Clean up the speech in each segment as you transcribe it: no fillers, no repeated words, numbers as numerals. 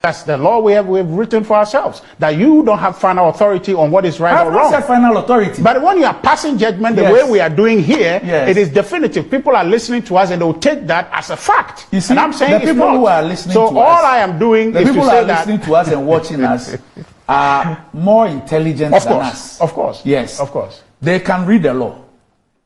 That's the law we've written for ourselves. That you don't have final authority on what is right or wrong. I've not said final authority. But when you are passing judgment the way we are doing here, it is definitive. People are listening to us and they will take that as a fact. You see, and I'm saying the people who are listening to us. So all I am doing is to say that. The people who are listening to us and watching us are more intelligent than us. Of course. Yes. Of course. They can read the law.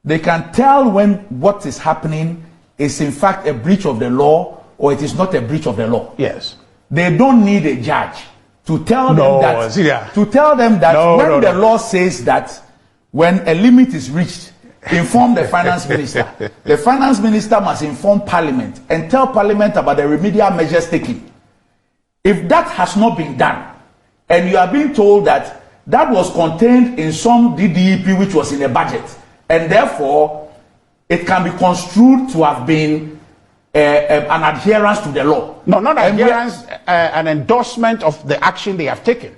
They can tell when what is happening is in fact a breach of the law or it is not a breach of the law. Yes. They don't need a judge to tell them that. To tell them that when the law says that when a limit is reached, inform the finance minister. The finance minister must inform Parliament and tell Parliament about the remedial measures taken. If that has not been done, and you are being told that that was contained in some DDEP which was in the budget, and therefore it can be construed to have been an adherence to the law. No, not adherence, an endorsement of the action they have taken.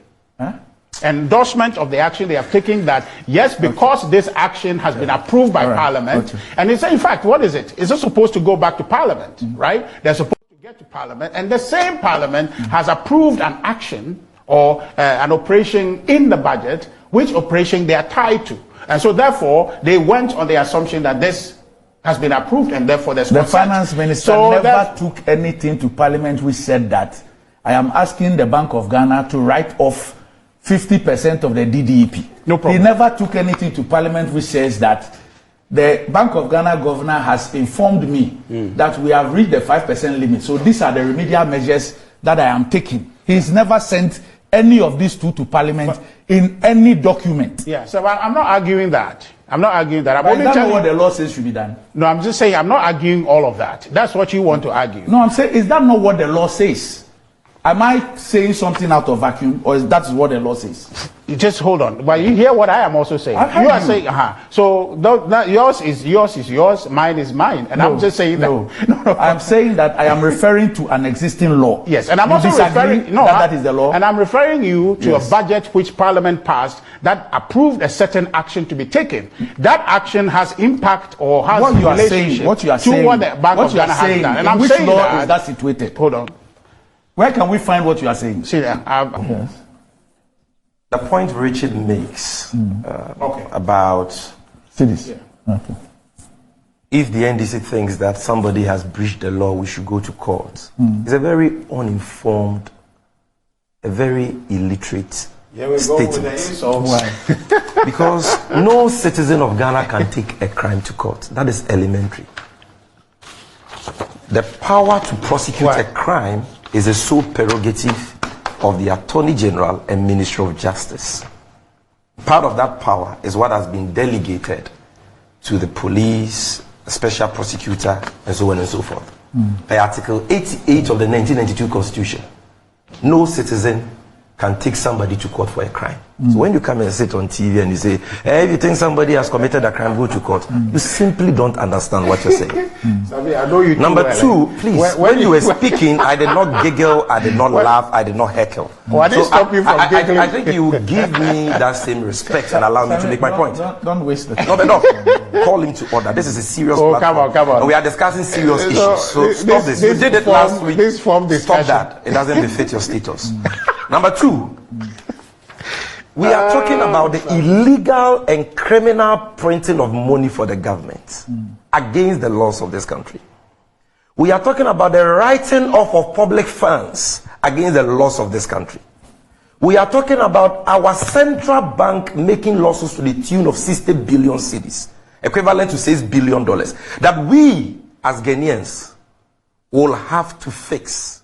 Endorsement of the action they have taken that, yes, because this action has been approved by Parliament, and it's, in fact, what is it? It's not supposed to go back to Parliament, right? They're supposed to get to Parliament, and the same Parliament has approved an action or an operation in the budget, which operation they are tied to. And so, therefore, they went on the assumption that this has been approved, and therefore there's consent. The finance minister never took anything to Parliament which said that I am asking the Bank of Ghana to write off 50% of the DDEP. No problem. He never took anything to Parliament which says that the Bank of Ghana governor has informed me that we have reached the 5% limit. So these are the remedial measures that I am taking. He's never sent any of these two to Parliament in any document. Yeah, so I'm not arguing that. I'm not arguing that. I'm only telling you what the law says should be done. No, I'm just saying I'm not arguing all of that. That's what you want to argue. No, I'm saying, is that not what the law says? Am I saying something out of vacuum, or is that what the law says? You just hold on. But you hear what I am also saying. You are saying, so yours is yours, mine is mine, and I'm just saying that. No, I'm saying that I am referring to an existing law. Yes, and I'm also referring that is the law. And I'm referring you to a budget which Parliament passed that approved a certain action to be taken. That action has impact or has relationship to what the Bank of Ghana has done. And I'm which saying law is that situated? Hold on. Where can we find what you are saying? See there. The point Richard makes about if the NDC thinks that somebody has breached the law, we should go to court. It's a very uninformed, a very illiterate statement. Because no citizen of Ghana can take a crime to court. That is elementary. The power to prosecute a crime is a sole prerogative of the Attorney General and Ministry of Justice. Part of that power is what has been delegated to the police, the special prosecutor, and so on and so forth. By Article 88 of the 1992 Constitution, no citizen can take somebody to court for a crime. So when you come and sit on TV and you say, hey, if you think somebody has committed a crime, go to court, you simply don't understand what you're saying. Sammy, I know you Number two, please, when you were speaking, I did not giggle, I did not laugh, I did not heckle. I didn't stop you from giggling. I think you give me that same respect and allow me to make my point. Don't waste the time. Not enough. Call him to order. This is a serious platform. Come on. And we are discussing serious issues. So stop this. You did it last week. Stop that. It doesn't befit your status. Number two, we are talking about the illegal and criminal printing of money for the government against the laws of this country. We are talking about the writing off of public funds against the laws of this country. We are talking about our central bank making losses to the tune of 60 billion cedis, equivalent to $6 billion, that we as Ghanaians will have to fix.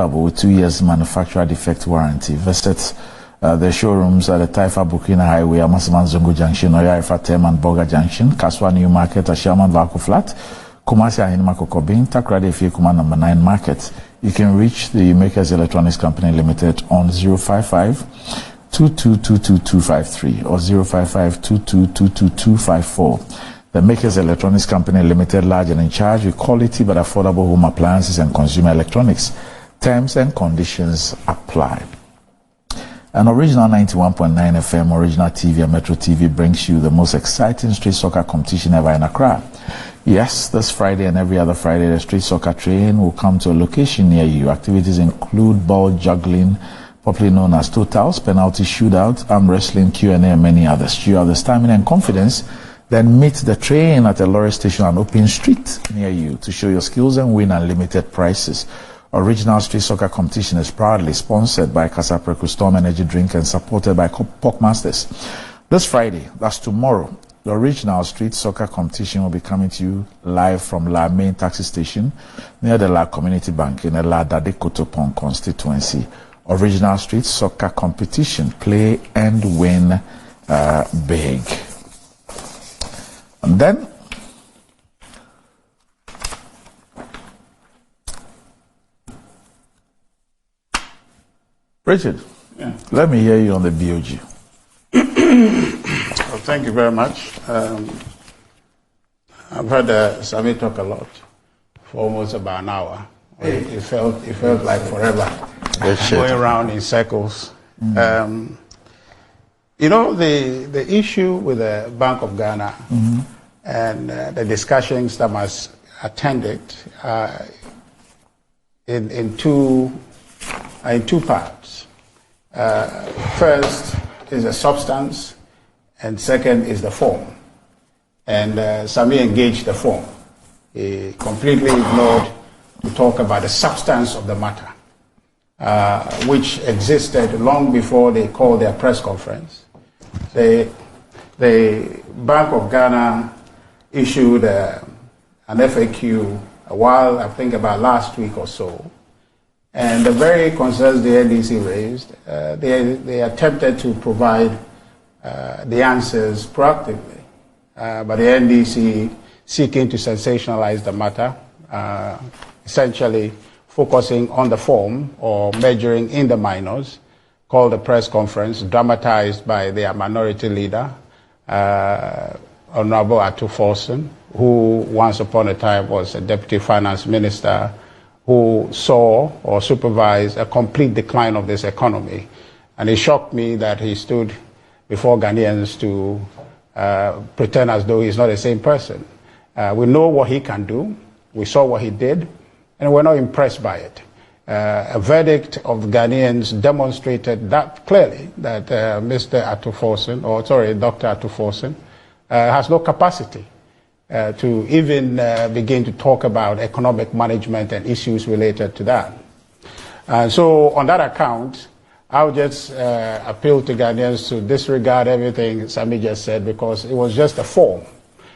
With 2 years manufacturer defect warranty. Visit the showrooms at the Taifa Burkina Highway, Amasaman Zongo Junction, Oyaifa Tem and Boga Junction, Kaswa New Market, Ashaman Vaco Flat, Kumasi Ahinima Kokobin, Takrade Ifie Kuma number 9 Market. You can reach the Makers Electronics Company Limited on 055-2222-253 or 055-2222-254. The Makers Electronics Company Limited, large and in charge with quality but affordable home appliances and consumer electronics. Terms and conditions apply. An original 91.9 FM, original TV and Metro TV brings you the most exciting street soccer competition ever in Accra. Yes, this Friday and every other Friday, the street soccer train will come to a location near you. Activities include ball juggling, popularly known as totals, penalty shootout, arm wrestling, Q&A, and many others. You have the stamina and confidence, then meet the train at a lorry station on open street near you to show your skills and win unlimited prizes. Original Street Soccer Competition is proudly sponsored by Kasapreku Storm Energy Drink and supported by Porkmasters. This Friday, that's tomorrow, the Original Street Soccer Competition will be coming to you live from La Main Taxi Station near the La Community Bank in the La Dade Kotopon constituency. Original Street Soccer Competition. Play and win big. And then Richard, let me hear you on the BOG. Well, thank you very much. I've heard Sammy talk a lot for almost about an hour. It felt like forever, going around in circles. You know, the issue with the Bank of Ghana and the discussions that must attend it in two parts. First is the substance, and second is the form. And Sammy engaged the form. He completely ignored to talk about the substance of the matter, which existed long before they called their press conference. The Bank of Ghana issued an FAQ a while, I think about last week or so. And the very concerns the NDC raised, they attempted to provide the answers proactively. But the NDC seeking to sensationalize the matter, essentially focusing on the form or measuring in the minors, called a press conference dramatized by their minority leader, Honorable Atuforsen, who once upon a time was a deputy finance minister, who saw or supervised a complete decline of this economy. And it shocked me that he stood before Ghanaians to pretend as though he's not the same person. We know what he can do. We saw what he did, and we're not impressed by it. A verdict of Ghanaians demonstrated that clearly that Dr. Atuforsen has no capacity to even begin to talk about economic management and issues related to that. So on that account, I would just appeal to Ghanaians to disregard everything Sammy just said, because it was just a form.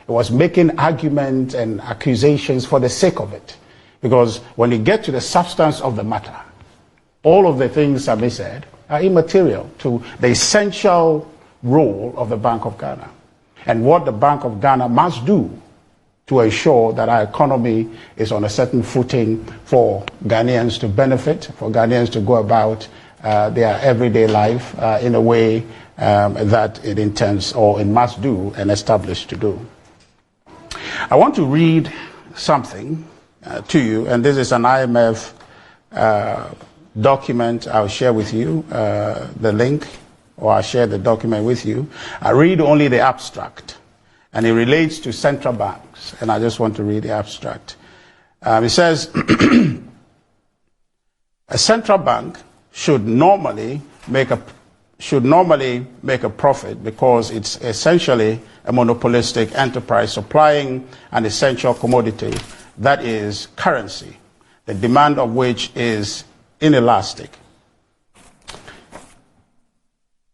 It was making arguments and accusations for the sake of it. Because when you get to the substance of the matter, all of the things Sammy said are immaterial to the essential role of the Bank of Ghana and what the Bank of Ghana must do to ensure that our economy is on a certain footing for Ghanaians to benefit, for Ghanaians to go about their everyday life in a way that it intends or it must do and establish to do. I want to read something to you, and this is an IMF document. I'll share with you the link, or I'll share the document with you. I read only the abstract, and it relates to central banks, and I just want to read the abstract. It says, a central bank should normally make a profit because it's essentially a monopolistic enterprise supplying an essential commodity, that is currency, the demand of which is inelastic,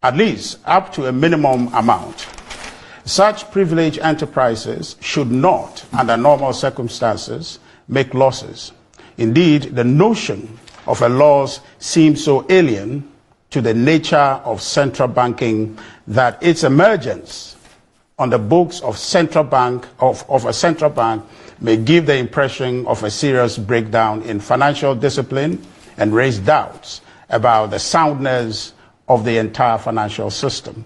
at least up to a minimum amount. Such privileged enterprises should not, under normal circumstances, make losses. Indeed, the notion of a loss seems so alien to the nature of central banking that its emergence on the books of a central bank may give the impression of a serious breakdown in financial discipline and raise doubts about the soundness of the entire financial system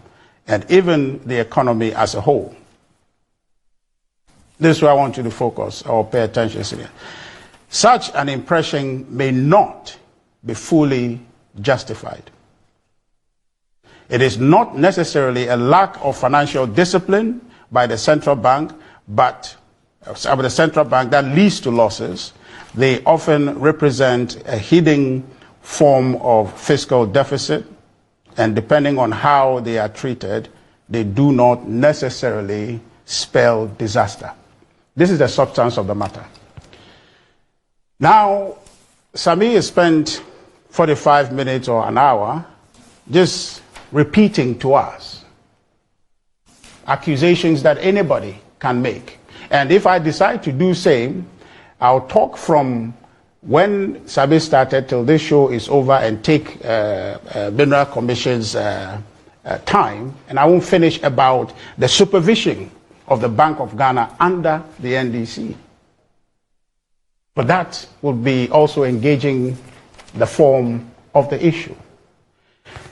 and even the economy as a whole. This is where I want you to focus or pay attention to. Such an impression may not be fully justified. It is not necessarily a lack of financial discipline by the central bank, but the central bank that leads to losses. They often represent a hidden form of fiscal deficit, and depending on how they are treated, they do not necessarily spell disaster. This is the substance of the matter. Now, Sammy has spent 45 minutes or an hour just repeating to us accusations that anybody can make. And if I decide to do same, I'll talk from when Sammy started till this show is over and take Mineral Commission's time, and I won't finish about the supervision of the Bank of Ghana under the NDC. But that will be also engaging the form of the issue.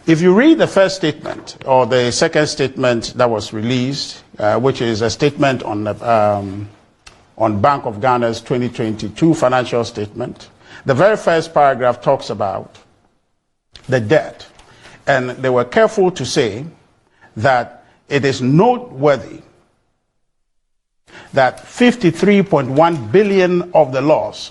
If you read the first statement or the second statement that was released, which is a statement on Bank of Ghana's 2022 financial statement, the very first paragraph talks about the debt. And they were careful to say that it is noteworthy that 53.1 billion of the loss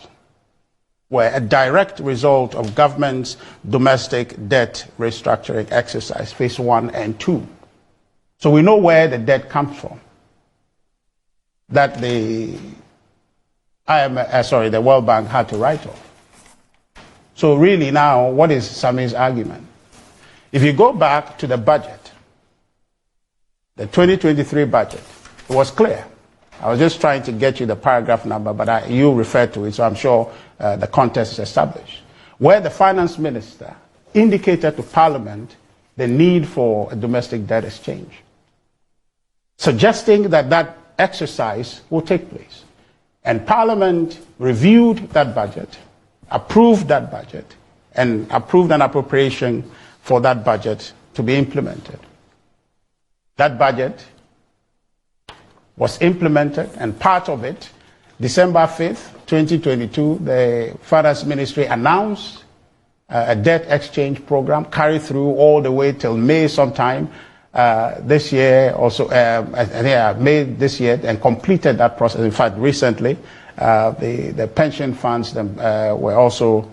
were a direct result of government's domestic debt restructuring exercise, phase 1 and 2. So we know where the debt comes from. That the World Bank had to write off. So really now, what is Sammy's argument? If you go back to the budget, the 2023 budget, it was clear. I was just trying to get you the paragraph number, but you referred to it, so I'm sure the context is established. Where the finance minister indicated to Parliament the need for a domestic debt exchange, suggesting that that exercise will take place. And Parliament reviewed that budget, approved that budget, and approved an appropriation for that budget to be implemented. That budget was implemented, and part of it, December 5th, 2022, the Finance Ministry announced a debt exchange program carried through all the way till May sometime this year, also May this year, and completed that process. In fact, recently, the pension funds were also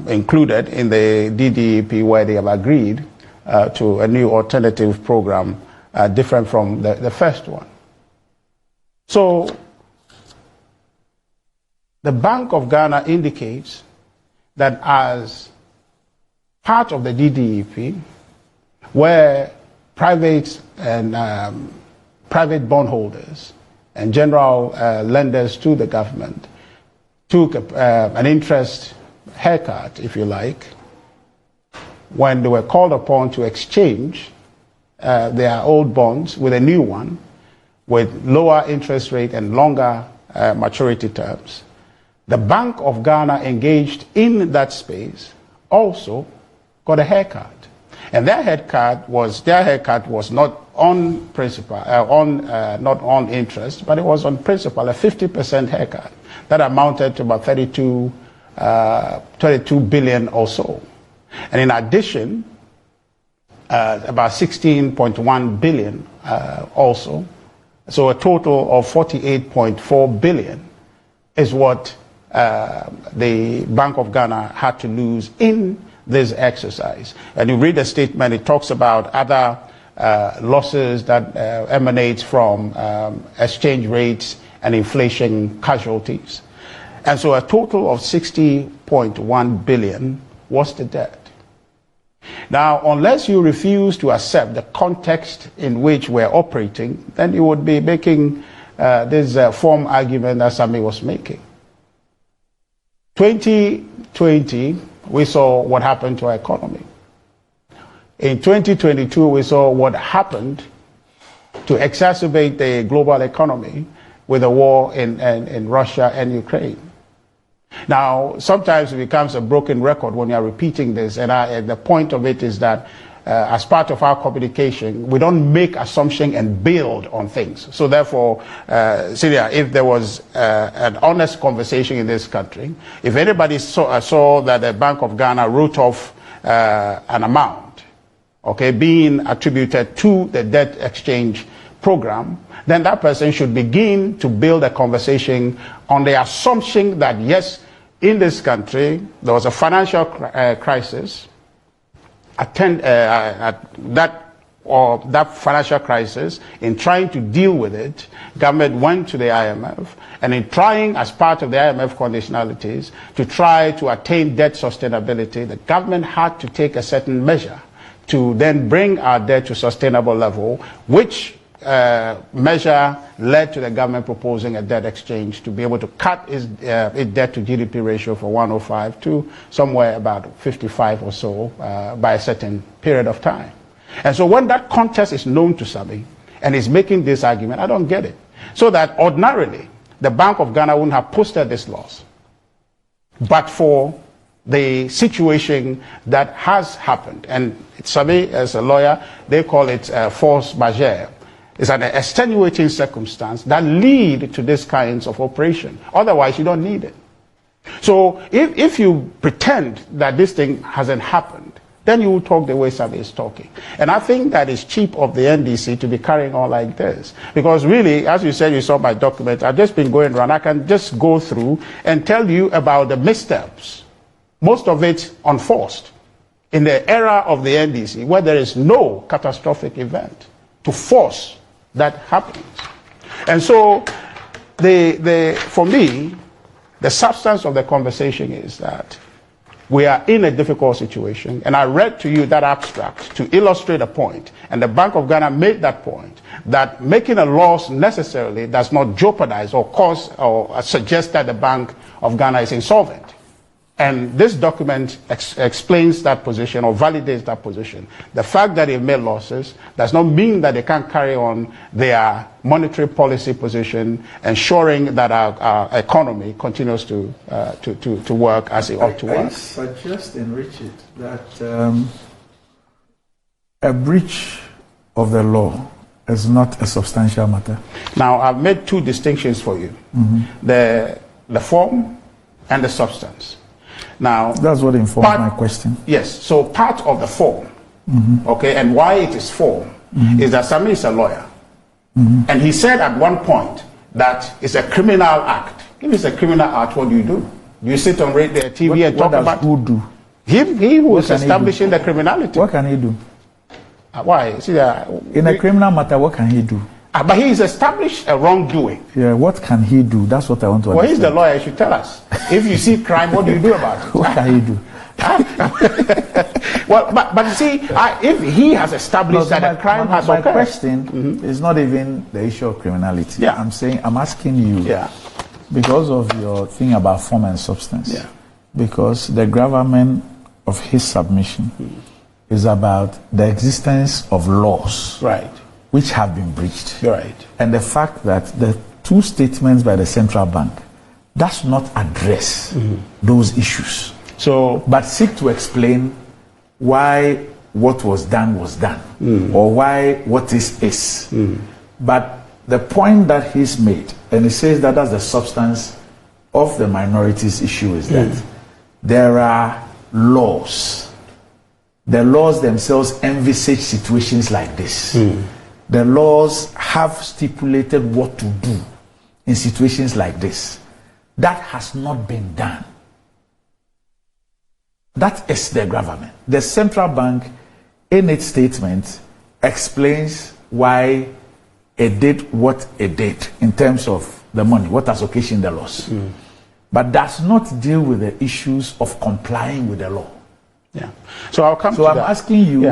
included in the DDEP, where they have agreed to a new alternative program different from the first one. So the Bank of Ghana indicates that as part of the DDEP, where private bondholders and general lenders to the government took an interest haircut, if you like, when they were called upon to exchange their old bonds with a new one with lower interest rate and longer maturity terms. The Bank of Ghana engaged in that space also got a haircut. And their haircut was not on principal, not on interest, but it was on principal, a 50% haircut. That amounted to about 32 billion or so. And in addition, about 16.1 billion also. So a total of 48.4 billion is what the Bank of Ghana had to lose in this exercise. And you read the statement, it talks about other losses that emanate from exchange rates and inflation casualties. And so a total of 60.1 billion was the debt. Now, unless you refuse to accept the context in which we're operating, then you would be making this form argument that Sammy was making. 2020, we saw what happened to our economy. In 2022, we saw what happened to exacerbate the global economy with the war in Russia and Ukraine. Now, sometimes it becomes a broken record when you are repeating this, and the point of it is that as part of our communication, we don't make assumptions and build on things. So therefore, Celia, if there was an honest conversation in this country, if anybody saw that the Bank of Ghana wrote off an amount okay, being attributed to the debt exchange program, then that person should begin to build a conversation on the assumption that, yes, in this country, there was a financial crisis, that financial crisis. In trying to deal with it, government went to the IMF, and in trying, as part of the IMF conditionalities, to try to attain debt sustainability, the government had to take a certain measure to then bring our debt to a sustainable level, which measure led to the government proposing a debt exchange to be able to cut its debt to GDP ratio from 105 to somewhere about 55 or so by a certain period of time. And so when that context is known to Sammy and is making this argument, I don't get it. So that ordinarily, the Bank of Ghana wouldn't have posted this loss. But for the situation that has happened, and Sammy, as a lawyer, they call it force majeure. It's an extenuating circumstance that lead to this kinds of operation. Otherwise, you don't need it. So if you pretend that this thing hasn't happened, then you will talk the way Sammy is talking. And I think that it's cheap of the NDC to be carrying on like this. Because really, as you said, you saw my document, I've just been going around. I can just go through and tell you about the missteps, most of it unforced, in the era of the NDC, where there is no catastrophic event to force that happens. And so, for me, the substance of the conversation is that we are in a difficult situation, and I read to you that abstract to illustrate a point, and the Bank of Ghana made that point, that making a loss necessarily does not jeopardize or cause or suggest that the Bank of Ghana is insolvent. And this document explains that position or validates that position. The fact that they've made losses does not mean that they can't carry on their monetary policy position, ensuring that our economy continues to work as it ought to work. I suggest, in Richard, that a breach of the law is not a substantial matter. Now, I've made two distinctions for you. The form and the substance. Now, that's what informs my question. Yes, so part of the form, okay, and why it is form, is that Sammy is a lawyer. And he said at one point that it's a criminal act. If it's a criminal act, what do? Do you sit on the TV and talk about who do? He who is establishing the criminality. What can he do? Why? See, in a criminal matter, what can he do? But he has established a wrongdoing. Yeah, what can he do? That's what I want to understand. Well, he's the lawyer, he should tell us. If you see crime, what do you do about it? What can he do? Well, but you see, if he has established that a crime has occurred. My question is not even the issue of criminality. Yeah. I'm asking you, because of your thing about form and substance, because the gravamen of his submission is about the existence of laws. Right. Which have been breached. Right. And the fact that the two statements by the central bank does not address those issues. So, but seek to explain why what was done, or why what is. But the point that he's made, and he says that that's the substance of the minorities issue, is that there are laws. The laws themselves envisage situations like this. The laws have stipulated what to do in situations like this. That has not been done. That is the gravamen. The central bank, in its statement, explains why it did what it did in terms of the money, what has occasioned the loss. But does not deal with the issues of complying with the law. Yeah. So I'll come to I'm that. asking you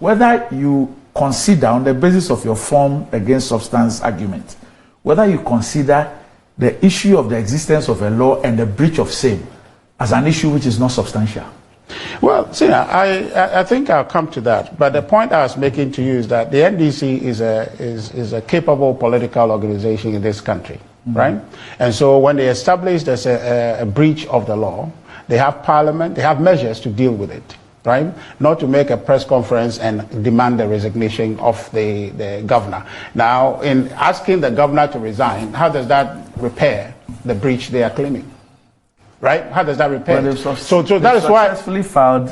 whether you consider, on the basis of your form against substance argument, whether you consider the issue of the existence of a law and the breach of same as an issue which is not substantial. Well, see, I think I'll come to that. But the point I was making to you is that the NDC is a capable political organization in this country, right? And so when they establish there's a breach of the law, they have parliament, they have measures to deal with it. Right? Not to make a press conference and demand the resignation of the governor. Now, in asking the governor to resign, how does that repair the breach they are claiming? Right? How does that repair? Well, so that is why successfully filed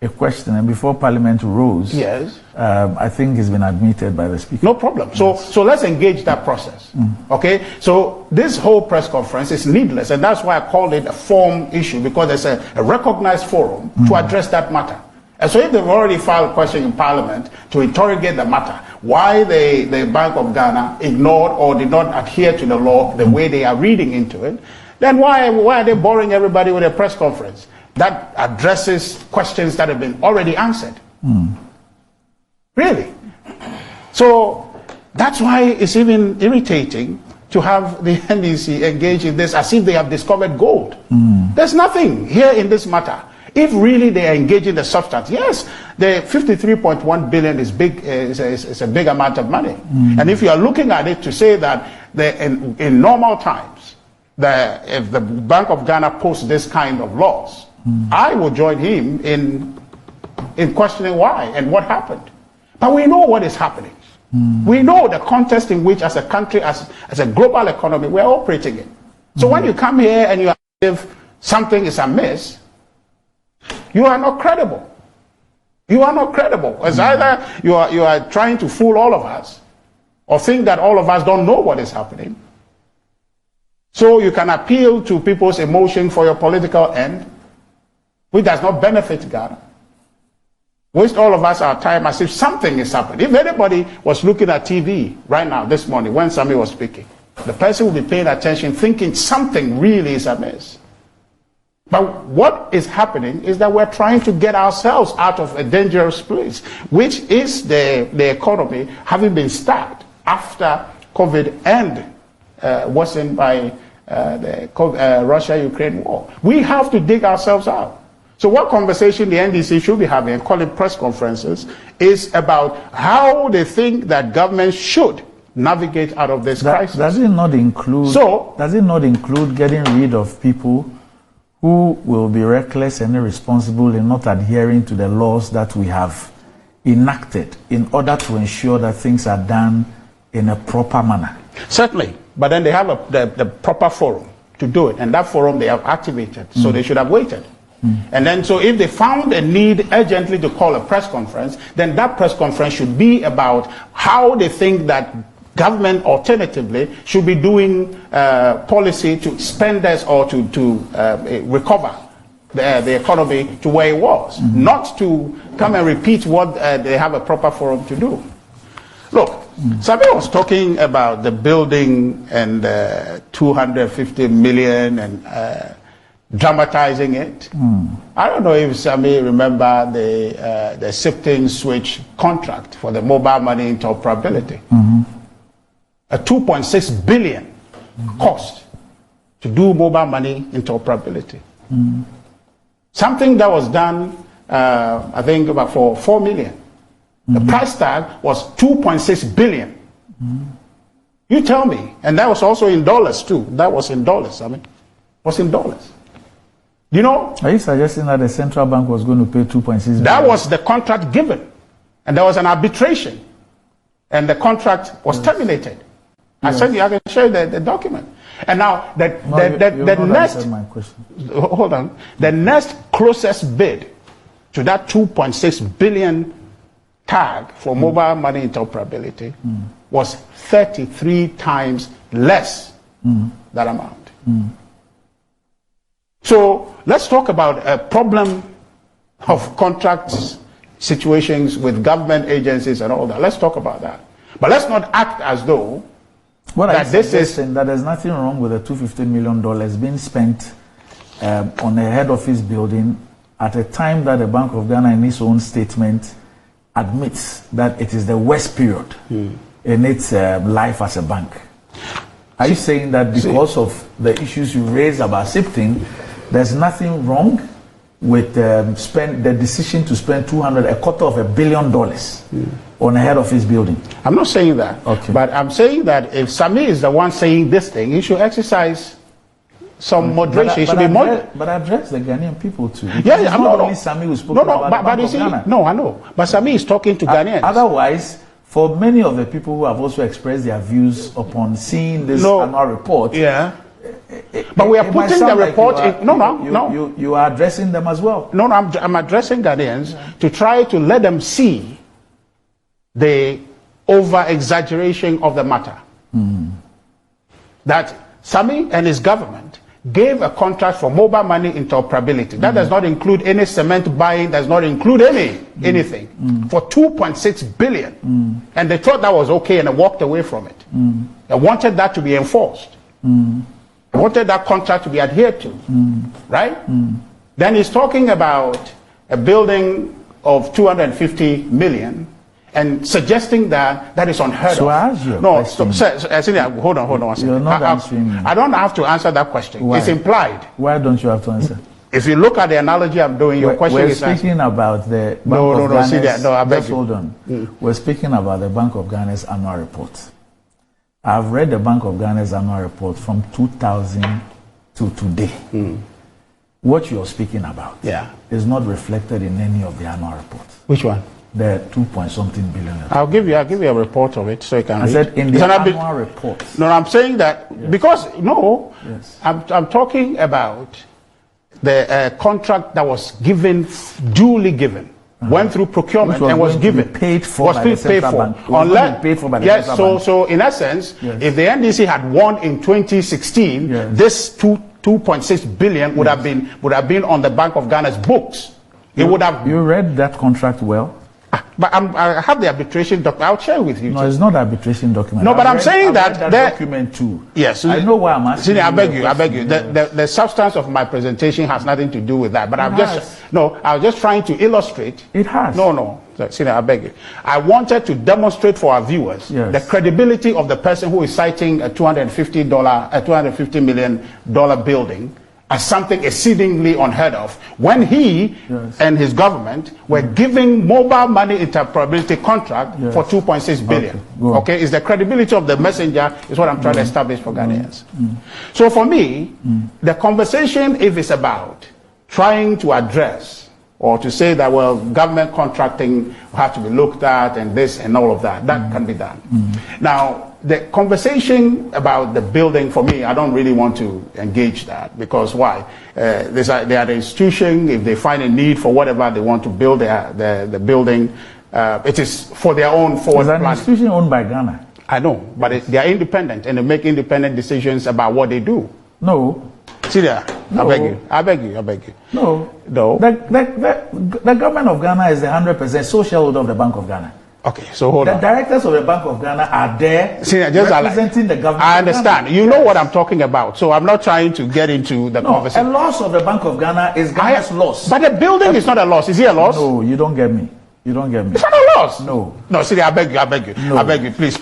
a question, and before Parliament rose, yes, I think it's been admitted by the Speaker. No problem. So let's engage that process. Okay. So this whole press conference is needless, and that's why I called it a form issue, because there's a recognized forum to address that matter. And so if they've already filed a question in Parliament to interrogate the matter, why the Bank of Ghana ignored or did not adhere to the law the way they are reading into it, then why are they boring everybody with a press conference that addresses questions that have been already answered? Really? So that's why it's even irritating to have the NDC engage in this as if they have discovered gold. There's nothing here in this matter. If really they are engaging the substance, yes, the 53.1 billion is big. Is a big amount of money. And if you are looking at it to say that in normal times, if the Bank of Ghana posts this kind of laws, I will join him in questioning why and what happened. But we know what is happening. We know the context in which, as a country, as a global economy, we're operating in. So when you come here and you are as if something is amiss, you are not credible. You are not credible. It's either you are trying to fool all of us, or think that all of us don't know what is happening. So you can appeal to people's emotion for your political end, which does not benefit Ghana. Waste all of us our time as if something is happening. If anybody was looking at TV right now, this morning, when Sammy was speaking, the person will be paying attention, thinking something really is amiss. But what is happening is that we're trying to get ourselves out of a dangerous place, which is the economy having been stacked after COVID and worsened by the Russia-Ukraine war. We have to dig ourselves out. So what conversation the NDC should be having, and calling press conferences, is about how they think that government should navigate out of this crisis. Does it not include getting rid of people who will be reckless and irresponsible in not adhering to the laws that we have enacted in order to ensure that things are done in a proper manner? Certainly, but then they have the proper forum to do it, and that forum they have activated, so they should have waited. And then, so if they found a need urgently to call a press conference, then that press conference should be about how they think that government alternatively should be doing policy to spend this or to recover the economy to where it was, not to come and repeat what they have a proper forum to do. Look, Sammy was talking about the building and 250 million and dramatizing it. I don't know if Sammy remember the shifting switch contract for the mobile money interoperability. A 2.6 billion cost to do mobile money interoperability. Something that was done, I think, about for 4 million. The price tag was 2.6 billion. You tell me, and that was also in dollars too. That was in dollars. I mean, was in dollars. You know? Are you suggesting that the central bank was going to pay 2.6 billion? That was the contract given, and there was an arbitration, and the contract was terminated. Yes. I can show you the document. And now the next, hold on, the next closest bid to that 2.6 billion tag for mobile money interoperability was 33 times less that amount. So let's talk about a problem of contracts, situations with government agencies and all that. Let's talk about that. But let's not act as though that there's nothing wrong with the $250 million being spent on a head office building at a time that the Bank of Ghana in its own statement admits that it is the worst period in its life as a bank. Are you saying that because of the issues you raised about shifting, there's nothing wrong with the decision to spend $250 million on a head office building? I'm not saying that. Okay. But I'm saying that if Sammy is the one saying this thing, he should exercise some moderation. He should be more. But address the Ghanaian people too. Yeah, I'm not only Sammy who spoke about the Bank of Ghana. No, I know. But Sammy is talking to Ghanaians. Otherwise, for many of the people who have also expressed their views upon seeing this annual report, But we are putting the report in. No. You are addressing them as well. No, I'm addressing Ghanaians to try to let them see the over-exaggeration of the matter. That Sammy and his government gave a contract for mobile money interoperability. That does not include any cement buying, does not include anything, for 2.6 billion. And they thought that was okay and they walked away from it. They wanted that to be enforced. They wanted that contract to be adhered to. Right? Then he's talking about a building of 250 million and suggesting that that is unheard of. No, hold on one second. You're not answering me. I don't have to answer that question. Why? It's implied. Why don't you have to answer? If you look at the analogy I'm doing, your question is... We're speaking about the Bank of Ghana's... I beg you. Hold on. We're speaking about the Bank of Ghana's annual report. I've read the Bank of Ghana's annual report from 2000 to today. What you're speaking about is not reflected in any of the annual reports. Which one? The 2-point-something billion. I'll give you a report of it so you can read. I said in the annual report. No, I'm saying that because I'm talking about the contract that was given, duly given, went through procurement and was given, paid for by the central bank. Yes, so in essence, if the NDC had won in 2016, this 2.6 billion would have been on the Bank of Ghana's books. It would have. You read that contract well. But I have the arbitration document. I'll share with you. No, it's not arbitration document. No, but I'm saying that document too. Yes, I know why I'm asking. I beg you. The substance of my presentation has nothing to do with that. But I was just trying to illustrate. It has. No. I beg you. I wanted to demonstrate for our viewers the credibility of the person who is citing a $250 million million as something exceedingly unheard of, when he and his government were giving mobile money interoperability contract for 2.6 billion. Okay, is the credibility of the messenger is what I'm trying to establish for Ghanaians. So for me, the conversation, if it's about trying to address or to say that, well, government contracting will have to be looked at and this and all of that, that can be done. Now, the conversation about the building, for me, I don't really want to engage that, because why? They are the institution. If they find a need for whatever they want to build the building, it is for their own forward planning. It's an institution owned by Ghana. I know, but they are independent and they make independent decisions about what they do. No. See there, no. I beg you. No. The government of Ghana is the 100% social shareholder of the Bank of Ghana. Okay, so hold on. The directors of the Bank of Ghana are there representing the government. I understand. You know what I'm talking about. So I'm not trying to get into the conversation. A loss of the Bank of Ghana is Ghana's loss. But the building is not a loss. Is it a loss? No, you don't get me. It's not a loss. No. No, see, I beg you. No. I beg you, please.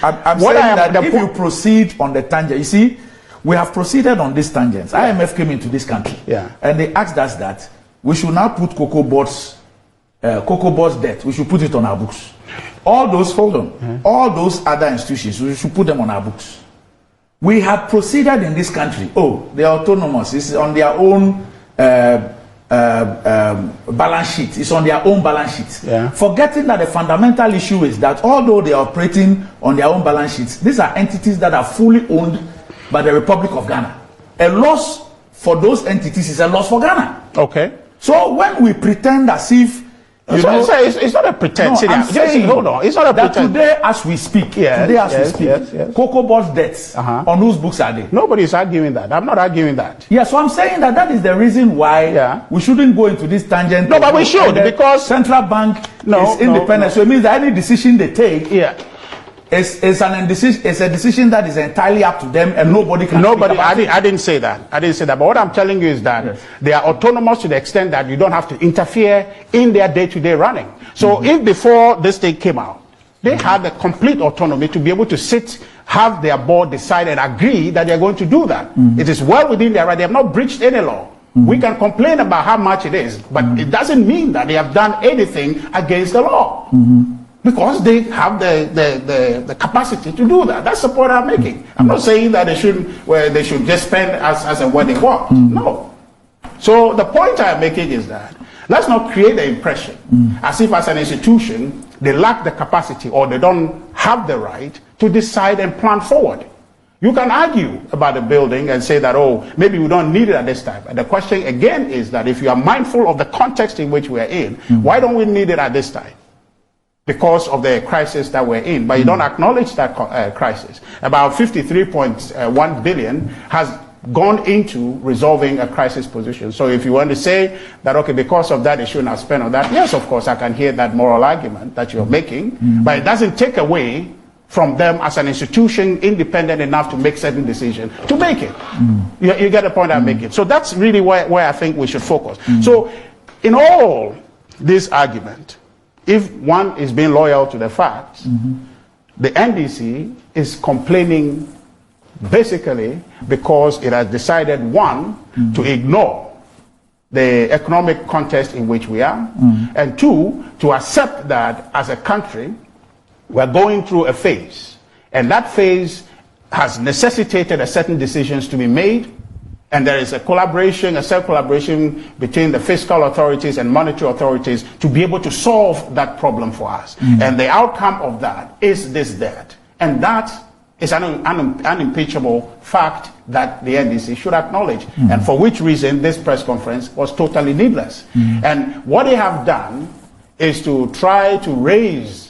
I'm saying that if you proceed on the tangent, you see, we have proceeded on these tangents. IMF came into this country. And they asked us that we should now put Cocoa Board's debt. We should put it on our books. All those other institutions, we should put them on our books. We have proceeded in this country. They are autonomous. It's on their own balance sheet. It's on their own balance sheet. Forgetting that the fundamental issue is that although they are operating on their own balance sheets, these are entities that are fully owned by the Republic of Ghana. A loss for those entities is a loss for Ghana. Okay. So when we pretend as if it's not a pretense. No, hold on. It's not a pretense. Today, as we speak, Cocoa Board's debts, on whose books are they? Nobody is arguing that. I'm not arguing that. Yeah, so I'm saying that is the reason why we shouldn't go into this tangent. No, but we should, because central bank is independent. So it means that any decision they take it's a decision that is entirely up to them, and nobody can. I didn't say that. But what I'm telling you is that they are autonomous to the extent that you don't have to interfere in their day-to-day running. So if before this thing came out, they had the complete autonomy to be able to have their board decide and agree that they're going to do that. It is well within their right. They have not breached any law. We can complain about how much it is, but it doesn't mean that they have done anything against the law. Because they have the capacity to do that. That's the point I'm making. I'm not saying that they should just spend as and when they want. No. So the point I'm making is that let's not create the impression as if as an institution they lack the capacity or they don't have the right to decide and plan forward. You can argue about the building and say that, oh, maybe we don't need it at this time. And the question again is that if you are mindful of the context in which we are in, why don't we need it at this time? Because of the crisis that we're in. But you don't acknowledge that crisis. About 53.1 billion has gone into resolving a crisis position. So if you want to say that, okay, because of that, they shouldn't have spent on that, yes, of course, I can hear that moral argument that you're making, but it doesn't take away from them as an institution independent enough to make certain decisions to make it. You get the point I'm making. So that's really where I think we should focus. So in all this argument, if one is being loyal to the facts, the NDC is complaining basically because it has decided, one, to ignore the economic context in which we are, and two, to accept that as a country, we're going through a phase, and that phase has necessitated a certain decisions to be made, and there is a collaboration, a self-collaboration between the fiscal authorities and monetary authorities to be able to solve that problem for us. And the outcome of that is this debt. And that is an unimpeachable fact that the NDC should acknowledge, and for which reason this press conference was totally needless. And what they have done is to try to raise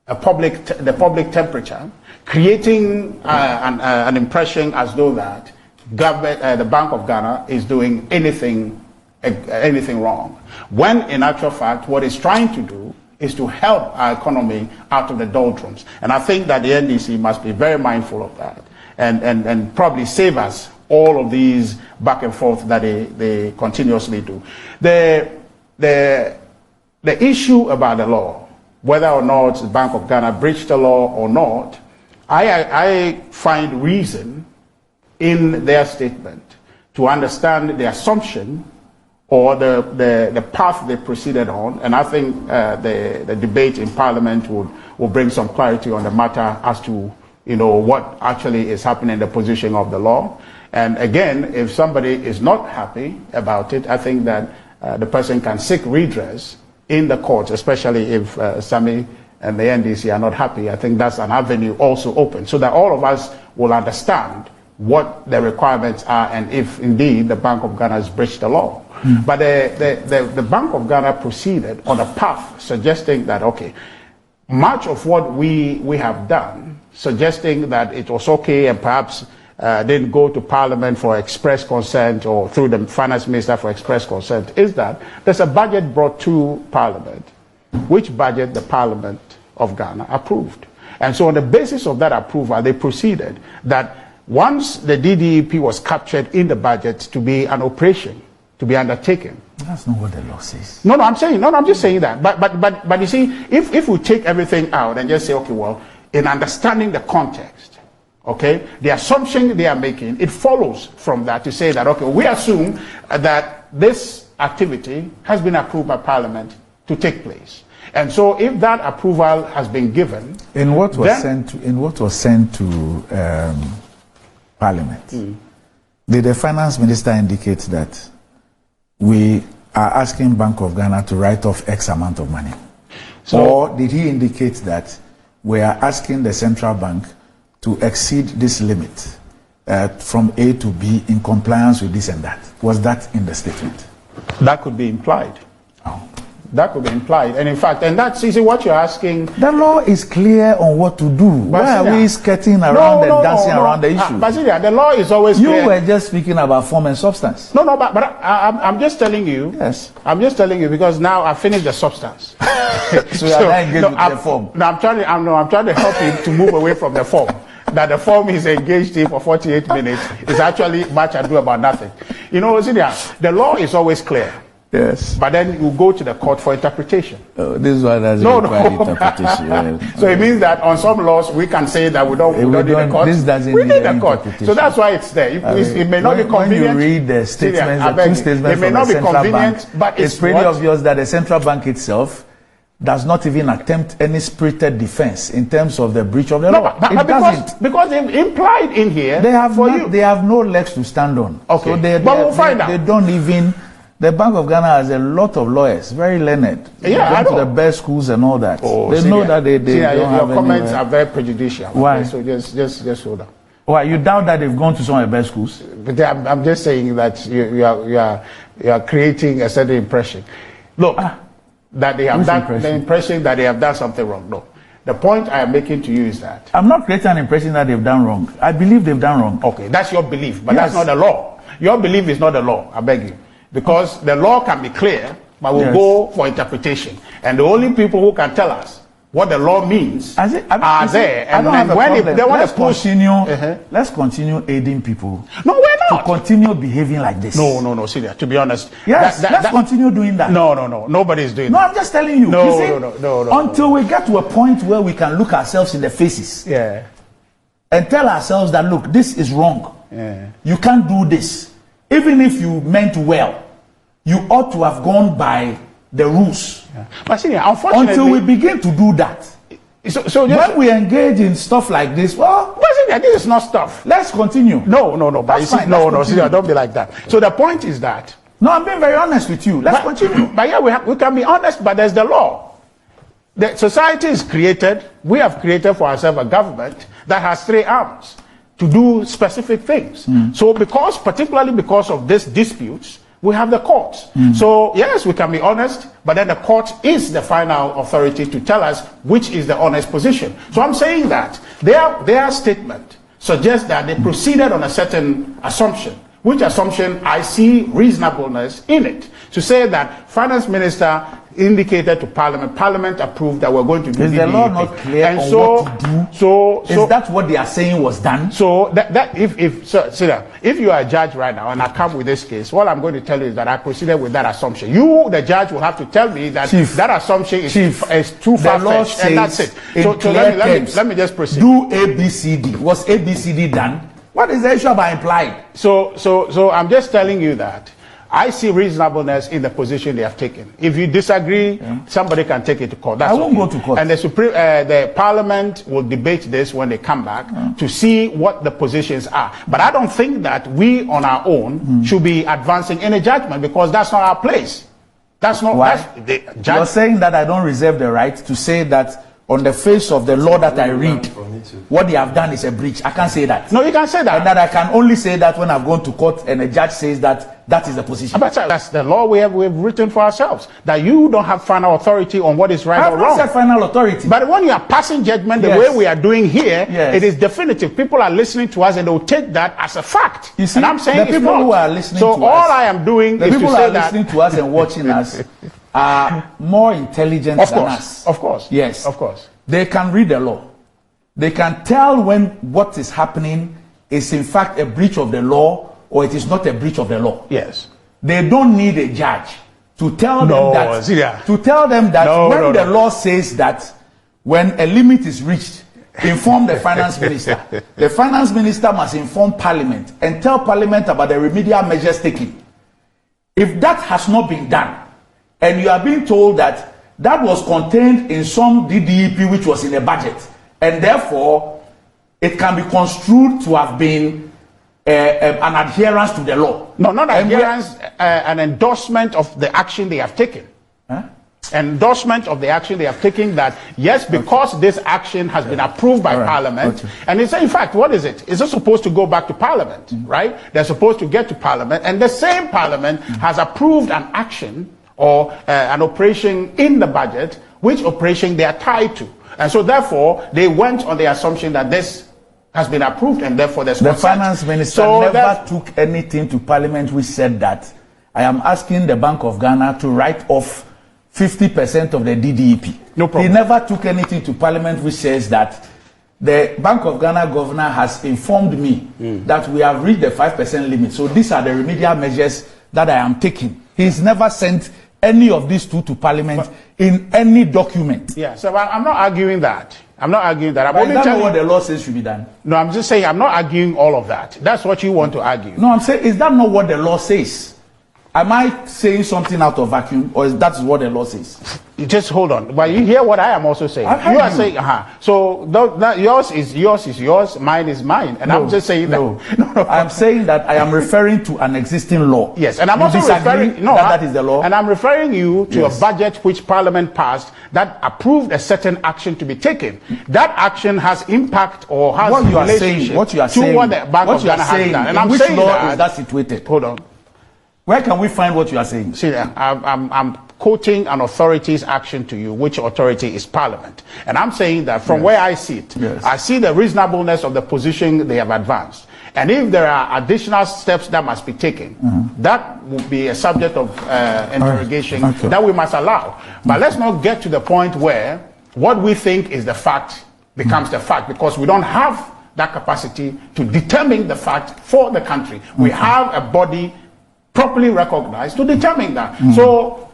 the public temperature, creating an impression as though that the Bank of Ghana is doing anything wrong, when in actual fact what it's trying to do is to help our economy out of the doldrums. And I think that the NDC must be very mindful of that, and probably save us all of these back and forth that they continuously do. The issue about the law, whether or not the Bank of Ghana breached the law or not, I find reason in their statement to understand the assumption or the path they proceeded on, and I think the debate in Parliament will bring some clarity on the matter as to what actually is happening in the position of the law. And again, if somebody is not happy about it, I think that the person can seek redress in the courts, especially if Sammy and the NDC are not happy. I think that's an avenue also open, so that all of us will understand what the requirements are and if indeed the Bank of Ghana has breached the law. But the Bank of Ghana proceeded on a path suggesting that, okay, much of what we have done, suggesting that it was okay and perhaps didn't go to Parliament for express consent or through the Finance Minister for express consent, is that there's a budget brought to Parliament, which budget the Parliament of Ghana approved. And so on the basis of that approval, they proceeded that once the DDEP was captured in the budget to be an operation, to be undertaken. That's not what the law says. No, I'm just saying that. But you see, if we take everything out and just say, okay, well, in understanding the context, okay, the assumption they are making, it follows from that to say that, okay, we assume that this activity has been approved by Parliament to take place. And so if that approval has been given, in what was sent to Parliament, did the Finance Minister indicate that we are asking Bank of Ghana to write off X amount of money? Or did he indicate that we are asking the central bank to exceed this limit from A to B in compliance with this and that? Was that in the statement? That could be implied. Oh. That could be implied. And in fact, and that's easy what you're asking. The law is clear on what to do. Why are we skirting around and dancing around the issue? Basilia, the law is always clear. You were just speaking about form and substance. No, but I'm just telling you. Yes. I'm just telling you because now I finished the substance. So you're not engaged with the form. No, I'm trying to help you to move away from the form. That the form is engaged in for 48 minutes is actually much ado about nothing. You know, Basilia, the law is always clear. Yes. But then you go to the court for interpretation. This one doesn't require interpretation. So it means that on some laws we can say that we don't need the court. This doesn't we need the court. So that's why it's there. It may not be convenient. When you read the statements, the two statements from the central bank, but it's pretty obvious that the central bank itself does not even attempt any spirited defense in terms of the breach of the law. It doesn't. Because implied in here, they have no legs to stand on. Okay, so but we'll find out. They don't even. The Bank of Ghana has a lot of lawyers, very learned. Yeah, I know. To the best schools and all that. Oh, they know that they don't have your comments anywhere. are very prejudicial. Why? Okay, so just hold on. Why, you doubt that they've gone to some of the best schools? But I'm just saying that you are creating a certain impression. Look, that they have done the impression that they have done something wrong. No. The point I am making to you is that I'm not creating an impression that they've done wrong. I believe they've done wrong. Okay, that's your belief, but that's not the law. Your belief is not the law, I beg you. Because the law can be clear, but we'll go for interpretation. And the only people who can tell us what the law means are there. And when they want to continue, let's continue aiding people. No, we're not. To continue behaving like this. No, Celia, to be honest. Yes, let's continue doing that. No, nobody's doing that. No, I'm just telling you. No. Until we get to a point where we can look ourselves in the faces. And tell ourselves that, look, this is wrong. You can't do this. Even if you meant well, you ought to have gone by the rules. But Celia, unfortunately, until we begin to do that. So when we engage in stuff like this, well, this is not stuff. Let's continue. No. But you see, no, Celia, don't be like that. So the point is that. No, I'm being very honest with you. Let's continue. But yeah, we can be honest, but there's the law. The society is created. We have created for ourselves a government that has 3 arms to do specific things. So particularly because of these disputes, we have the courts. So yes, we can be honest, but then the court is the final authority to tell us which is the honest position. So I'm saying that their statement suggests that they proceeded on a certain assumption, which assumption I see reasonableness in it. To say that finance minister indicated to Parliament approved that we're going to do Is the law not clear on what to do? Is that what they are saying was done? So if you are a judge right now and I come with this case, what I'm going to tell you is that I proceeded with that assumption. You, the judge, will have to tell me that that assumption is too far-fetched, and that's it. So let me just proceed. Do ABCD. Was ABCD done? What is the issue about implied? So I'm just telling you that I see reasonableness in the position they have taken. If you disagree, somebody can take it to court. I won't go to court. And the Parliament will debate this when they come back to see what the positions are. But I don't think that we on our own should be advancing any judgment, because that's not our place. That's not. You're saying that I don't reserve the right to say that on the face of the law that I read, what they have done is a breach. I can't say that. No, you can say that. And that I can only say that when I've gone to court and a judge says that that is the position. But that's the law we've written for ourselves. That you don't have final authority on what is right or wrong. I have not said final authority. But when you are passing judgment the way we are doing here, it is definitive. People are listening to us and they will take that as a fact. You see, and I'm saying the people who are listening to us. So all I am doing is to say that. The people who are listening to us and watching us are more intelligent than us. Of course. Yes. Of course. They can read the law. They can tell when what is happening is in fact a breach of the law or it is not a breach of the law. Yes. They don't need a judge to tell them that when the law says that when a limit is reached, inform the finance minister. The finance minister must inform Parliament and tell Parliament about the remedial measures taken. If that has not been done, and you are being told that that was contained in some DDEP which was in the budget, and therefore it can be construed to have been an adherence to the law. No, not adherence, an endorsement of the action they have taken. Endorsement of the action they have taken, that yes, because this action has been approved by Parliament, and it's in fact, what is it? It's not supposed to go back to Parliament, right? They're supposed to get to Parliament, and the same Parliament has approved an action or an operation in the budget, which operation they are tied to. And so therefore, they went on the assumption that this has been approved and therefore there's consent. The finance minister never took anything to Parliament which said that I am asking the Bank of Ghana to write off 50% of the DDEP. No problem. He never took anything to Parliament which says that the Bank of Ghana governor has informed me that we have reached the 5% limit. So these are the remedial measures that I am taking. He's never sent any of these two to Parliament in any document. Yeah, so I'm not arguing that. I'm not arguing that. I'm only telling you what the law says should be done. No, I'm just saying I'm not arguing all of that. That's what you want to argue. No, I'm saying, is that not what the law says? Am I saying something out of vacuum, or is that what the law says? You just hold on. But you hear what I am also saying. You are saying, so yours is yours, mine is mine, and I'm just saying that. No. I'm saying that I am referring to an existing law. Yes, and I'm also referring that is the law. And I'm referring you to a budget which Parliament passed that approved a certain action to be taken. That action has impact or has relationship to what the Bank of Ghana has done. And I'm which saying law is that situated? Hold on. Where can we find what you are saying? See, I'm quoting an authority's action to you, which authority is Parliament. And I'm saying that from where I see it, I see the reasonableness of the position they have advanced. And if there are additional steps that must be taken, that would be a subject of interrogation that we must allow. But let's not get to the point where what we think is the fact becomes the fact, because we don't have that capacity to determine the fact for the country. We have a body properly recognized to determine that. So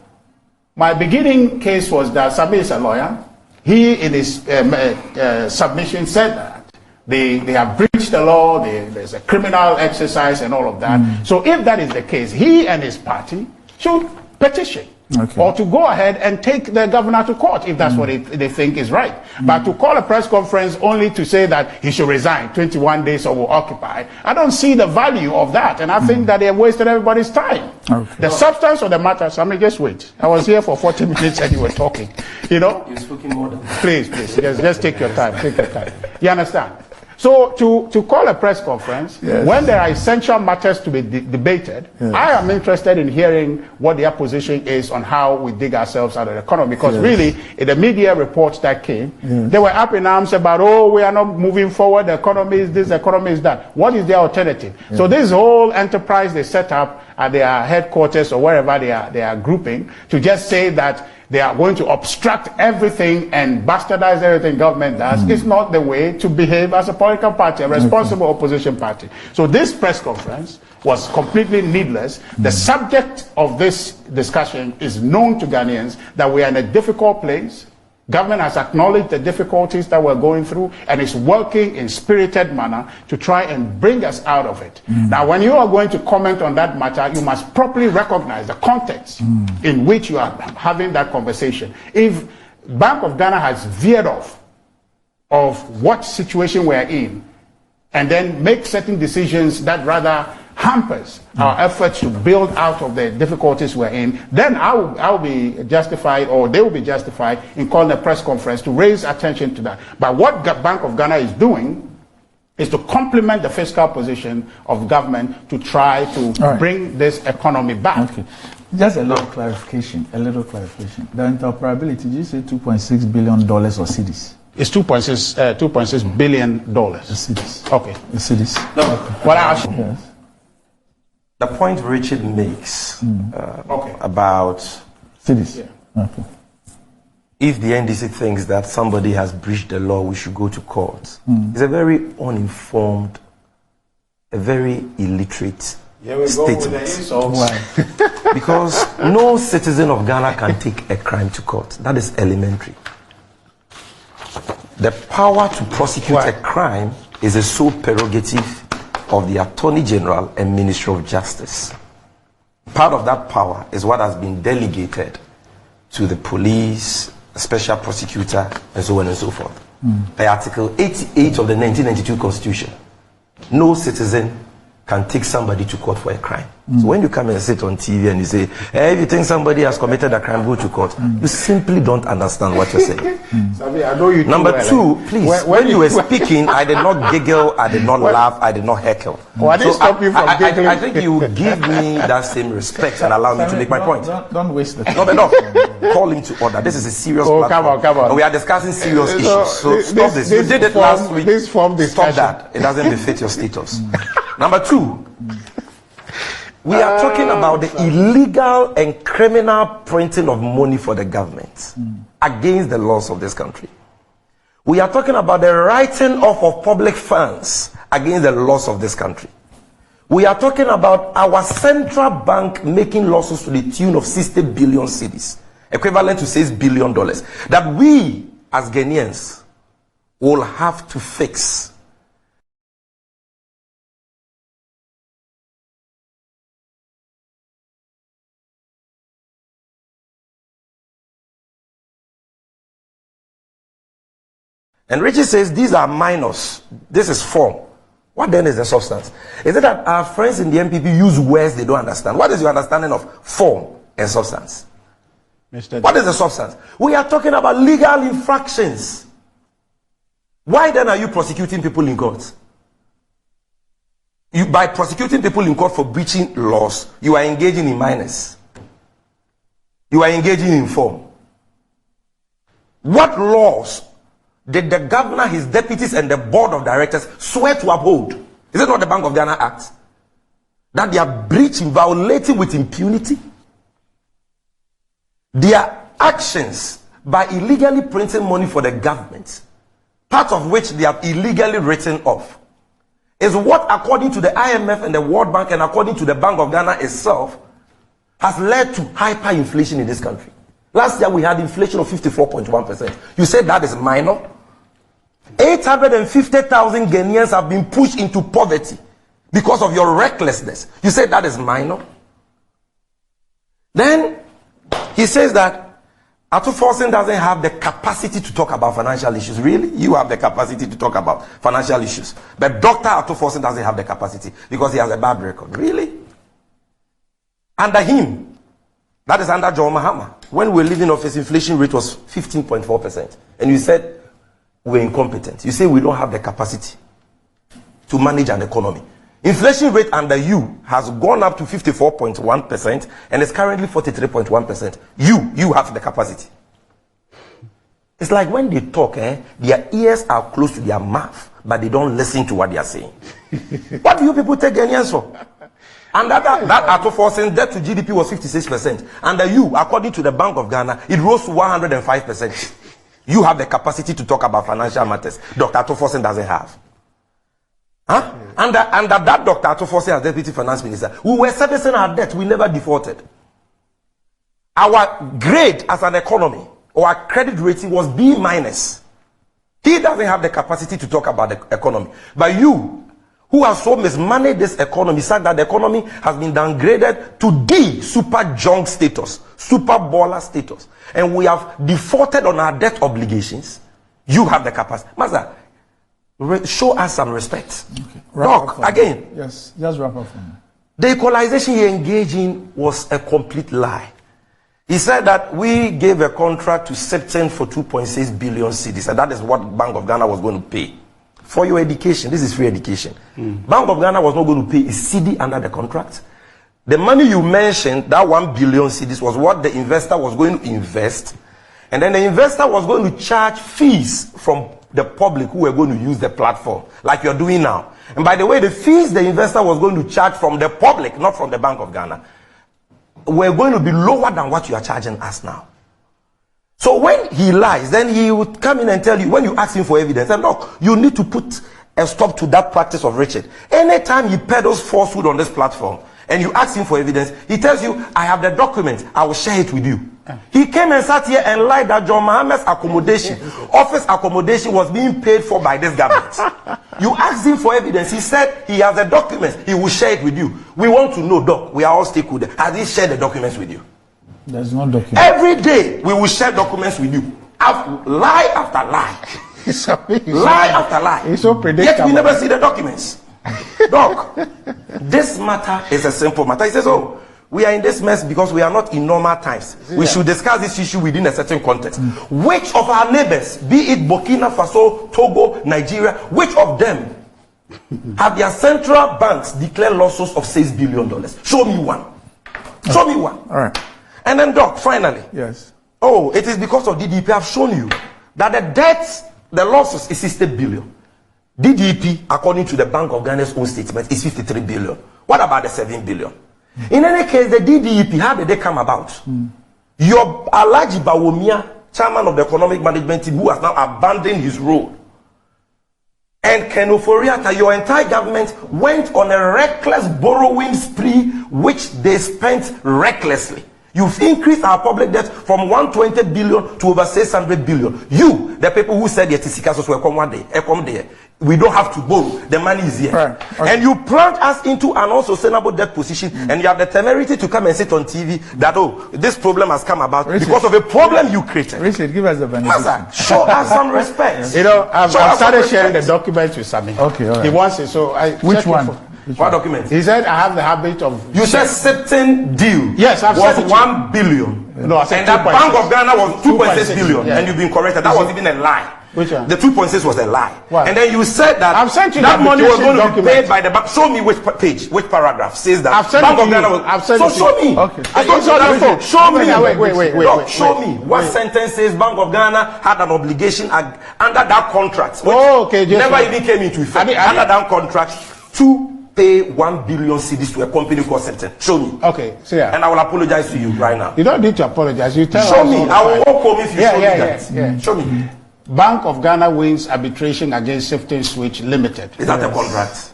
my beginning case was that Sammy is a lawyer. He, in his submission, said that they have breached the law, there's a criminal exercise and all of that. So if that is the case, he and his party should petition. Or to go ahead and take the governor to court if that's what they think is right. But to call a press conference only to say that he should resign 21 days or will occupy, I don't see the value of that. And I think that they have wasted everybody's time. The substance of the matter, Sammy, just wait. I was here for 40 minutes and you were talking. You know? You're speaking more than Please, just take your time. Take your time. You understand? So to call a press conference when there are essential matters to be debated, I am interested in hearing what their position is on how we dig ourselves out of the economy. Because really, in the media reports that came, they were up in arms about, oh, we are not moving forward, the economy is this, the economy is that. What is their alternative? So this whole enterprise they set up at their headquarters or wherever they are grouping to just say that they are going to obstruct everything and bastardize everything government does. It's not the way to behave as a political party, a responsible opposition party. So this press conference was completely needless. The subject of this discussion is known to Ghanaians, that we are in a difficult place. Government has acknowledged the difficulties that we're going through and is working in spirited manner to try and bring us out of it. Now, when you are going to comment on that matter, you must properly recognize the context in which you are having that conversation. If Bank of Ghana has veered off of what situation we're in and then make certain decisions that rather hampers our efforts to build out of the difficulties we're in, then I'll be justified, or they will be justified, in calling a press conference to raise attention to that. But what Bank of Ghana is doing is to complement the fiscal position of government to try to bring this economy back. Just a little clarification. The interoperability, did you say $2.6 billion or cedis? It's $2.6 billion. Cedis. Okay. The cedis. No. Well, I asked you. The point Richard makes about cedis. If the NDC thinks that somebody has breached the law, we should go to court. It's a very uninformed, a very illiterate statement. Because no citizen of Ghana can take a crime to court. That is elementary. The power to prosecute a crime is a sole prerogative of the Attorney General and Ministry of Justice. Part of that power is what has been delegated to the police, a special prosecutor, and so on and so forth. By Article 88 of the 1992 Constitution, no citizen can take somebody to court for a crime. So when you come and sit on TV and you say, hey, if you think somebody has committed a crime, go to court, you simply don't understand what you're saying. Sammy, I know you Number two, please, when you were speaking, I did not giggle, I did not laugh, I did not heckle. I didn't stop you from giggling. I think you give me that same respect and allow me to make my point. Don't waste the time. No, but no. Call him to order. This is a serious platform. Come on. And we are discussing serious issues. So stop this. You did it last week. Stop that. It doesn't befit your status. Number two, we are talking about the illegal and criminal printing of money for the government against the laws of this country. We are talking about the writing off of public funds against the laws of this country. We are talking about our central bank making losses to the tune of 60 billion cedis, equivalent to $6 billion, that we as Ghanaians will have to fix. And Richie says these are minors. This is form. What then is the substance? Is it that our friends in the MPP use words they don't understand? What is your understanding of form and substance? What is the substance? We are talking about legal infractions. Why then are you prosecuting people in court? By prosecuting people in court for breaching laws, you are engaging in minors. You are engaging in form. What laws did the governor, his deputies, and the board of directors swear to uphold? Is it not the Bank of Ghana Act? That they are breaching, violating with impunity? Their actions by illegally printing money for the government, part of which they have illegally written off, is what, according to the IMF and the World Bank and according to the Bank of Ghana itself, has led to hyperinflation in this country. Last year we had inflation of 54.1%. You said that is minor? 850,000 Ghanaians have been pushed into poverty because of your recklessness. You said that is minor? Then he says that Ato Forsen doesn't have the capacity to talk about financial issues. Really? You have the capacity to talk about financial issues. But Dr. Ato Forsen doesn't have the capacity because he has a bad record. Really? Under him, that is under John Mahama, when we were leaving office, inflation rate was 15.4%. And you said we're incompetent. You say we don't have the capacity to manage an economy. Inflation rate under you has gone up to 54.1% and is currently 43.1%. You have the capacity. It's like when they talk, their ears are close to their mouth, but they don't listen to what they are saying. What do you people take Ghanaians for? And that Ato Forsen debt to GDP was 56%. Under you, according to the Bank of Ghana, it rose to 105%. You have the capacity to talk about financial matters. Dr. Ato Forsen doesn't have. Huh? Under that Dr. Ato Forsen as Deputy Finance Minister, we were servicing our debt. We never defaulted. Our grade as an economy, or our credit rating, was B minus. He doesn't have the capacity to talk about the economy. But you, who have so mismanaged this economy, said that the economy has been downgraded to D, super junk status, super baller status, and we have defaulted on our debt obligations. You have the capacity. Master, show us some respect. Okay. Doc, again. Yes, just wrap up for me. The equalization he engaged in was a complete lie. He said that we gave a contract to September for 2.6 billion cedis, and that is what Bank of Ghana was going to pay for your education. This is free education. Bank of Ghana was not going to pay a cedi under the contract. The money you mentioned, that 1 billion cedis, was what the investor was going to invest, and then the investor was going to charge fees from the public who were going to use the platform, like you're doing now. And by the way, the fees the investor was going to charge from the public, not from the Bank of Ghana, were going to be lower than what you are charging us now. So when he lies, then he would come in and tell you, when you ask him for evidence, and look, you need to put a stop to that practice of Richard. Anytime he peddles falsehood on this platform, and you ask him for evidence, he tells you, I have the document, I will share it with you. He came and sat here and lied that John Mohammed's accommodation, office accommodation, was being paid for by this government. You asked him for evidence, he said he has the documents, he will share it with you. We want to know, Doc, we are all stakeholders. Has he shared the documents with you? There's no document. Every day we will share documents with you. Lie after lie. Lie after lie. It's so predictable. Yet we never see the documents. Doc, this matter is a simple matter. He says, oh, we are in this mess because we are not in normal times. We should discuss this issue within a certain context. Which of our neighbors, be it Burkina Faso, Togo, Nigeria, which of them have their central banks declared losses of $6 billion? Show me one. Show me one. All right. And then, Doc, finally. Yes. Oh, it is because of DDP. I've shown you that the debts, the losses is 60 billion. DDP, according to the Bank of Ghana's own statement, is 53 billion. What about the 7 billion? In any case, the DDP, how did they come about? Your Alhaji Bawumia, chairman of the economic management team, who has now abandoned his role, and Ken Oforiatta, your entire government went on a reckless borrowing spree, which they spent recklessly. You've increased our public debt from 120 billion to over 600 billion. You, the people who said the Tisikasos will come one day, come there. we don't have to borrow. The money is here. Right. Okay. And you plunge us into an unsustainable debt position, and you have the temerity to come and sit on TV that, oh, this problem has come about because of a problem you created. Richard, give us the benefit. Show us some respect. You know, I've started sharing the documents with Sammy. Okay, all right. He wants it, so I... Which one? What document? He said, I have the habit of... You said certain deal. Yes, I've was said 1 billion. No, I said and that Bank of Ghana was 2.6 billion. Yeah. And you've been corrected. That was even a lie. Which one? The 2.6 was a lie. Why? And then you said that I've sent you that money was going to be document. paid by the bank. Show me which page, which paragraph says that. I've sent Bank it of to Ghana you. was. I've sent So it to show you. me. Okay. It's on your phone. Show me. Wait. Show me what sentence says Bank of Ghana had an obligation under that contract. Oh, okay. Never even came into effect. Under that contract to pay 1 billion cedis to a company called Septon. Show me. Okay, so yeah. And I will apologize to you right now. You don't need to apologize. You tell show us. Me. I will walk home if you show me that. Yeah. Show me. Bank of Ghana wins arbitration against Sifton Switch Limited. Is that a contract?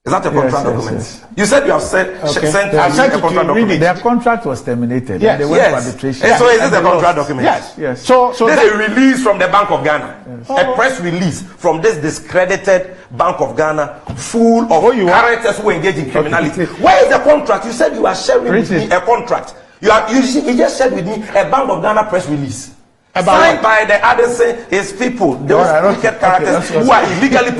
Is that a contract document? Yes. You said you have sent a contract document. Their contract was terminated. Yes. And they went for arbitration. So is this a contract document? Yes. So this is a release from the Bank of Ghana. Yes. A press release from this discredited Bank of Ghana, full of characters who engage in criminality. Where is the contract? You said you are sharing with me a contract. You just shared with me a Bank of Ghana press release. Signed by the others, his people, those wicked characters who are illegally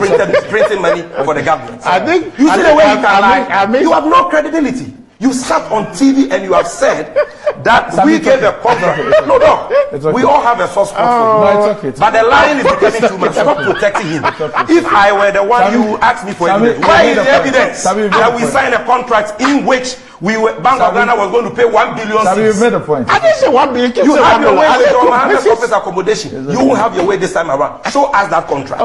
printing money for the government. I think you see the way you can lie. You have no credibility. You sat on TV and you have said that we gave a contract. No. We all have a source code for you. But the lying is becoming too much. Stop protecting him. If I were the one you asked me for evidence, where is the evidence that we signed a contract in which Bank of Ghana was going to pay 1 billion? You've made a point. I didn't say 1 billion. You have your way with your office accommodation. You won't have your way this time around. Show us that contract.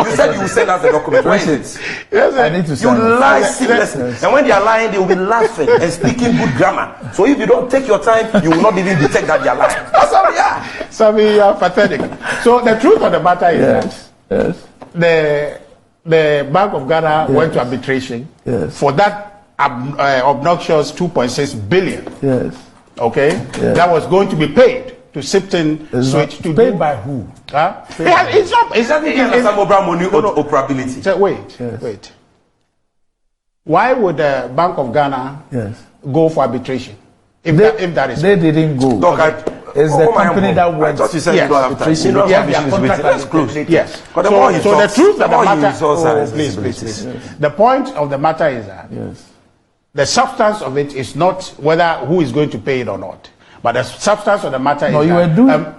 You said you will send us the document. Where is it? Yes, I need to sign you lie seamlessly. And when they are lying, they will be laughing and speaking good grammar. So if you don't take your time, you will not even detect that they are lying. That's how they are. Sammy, you are pathetic. So the truth of the matter is that the Bank of Ghana went to arbitration for that obnoxious 2.6 billion. Yes. Okay? Yes. That was going to be paid to Sifton Switch to paid by who? Huh? It's not. It's not. It's some money operability. So wait. Why would the Bank of Ghana go for arbitration? If that is they didn't go. It's the company that went. I thought you said you don't have time. That's close. Yes. So the truth of the matter. Please. The point of the matter is that the substance of it is not whether who is going to pay it or not. But the substance of the matter is